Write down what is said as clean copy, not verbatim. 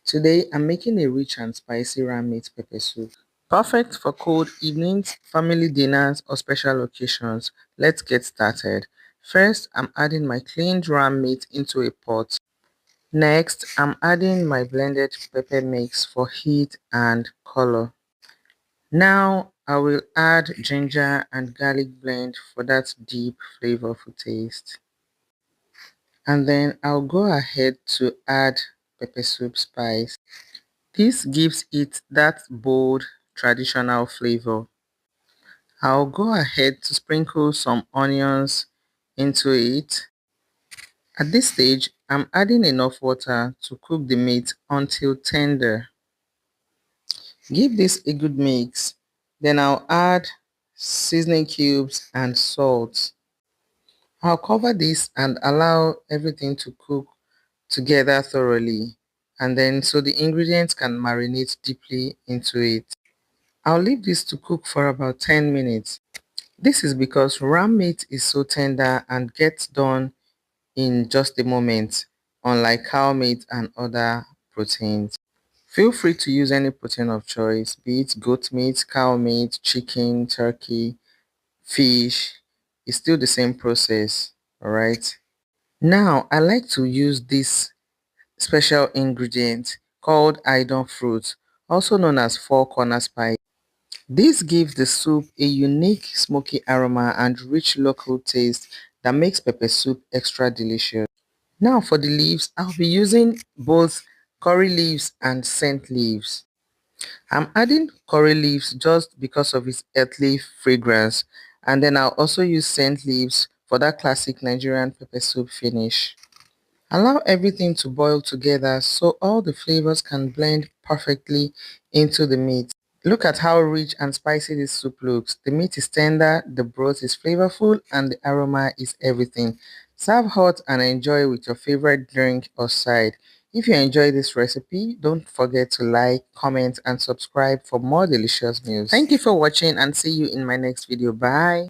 Today I'm making a rich and spicy ram meat pepper soup. Perfect for cold evenings, family dinners or special occasions. Let's get started. First, I'm adding my cleaned ram meat into a pot. Next, I'm adding my blended pepper mix for heat and color. Now I will add ginger and garlic blend for that deep flavorful taste. And then I'll go ahead to add pepper soup spice. This gives it that bold traditional flavor. I'll go ahead to sprinkle some onions into it. At this stage, I'm adding enough water to cook the meat until tender. Give this a good mix. Then I'll add seasoning cubes and salt. I'll cover this and allow everything to cook together thoroughly, and then so the ingredients can marinate deeply into it. I'll leave this to cook for about 10 minutes. This is because ram meat is so tender and gets done in just a moment, unlike cow meat and other proteins. Feel free to use any protein of choice, be it goat meat, cow meat, chicken, turkey, fish. It's still the same process, alright? Now, I like to use this special ingredient called Aidan Fruit, also known as four corner spice. This gives the soup a unique smoky aroma and rich local taste that makes pepper soup extra delicious. Now for the leaves, I'll be using both curry leaves and scent leaves. I'm adding curry leaves just because of its earthly fragrance, and then I'll also use scent leaves for that classic Nigerian pepper soup finish. Allow everything to boil together so all the flavors can blend perfectly into the meat. Look at how rich and spicy this soup looks. The meat is tender, the broth is flavorful, and the aroma is everything. Serve hot and enjoy with your favorite drink or side. If you enjoy this recipe, don't forget to like, comment, and subscribe for more delicious meals. Thank you for watching and see you in my next video. Bye.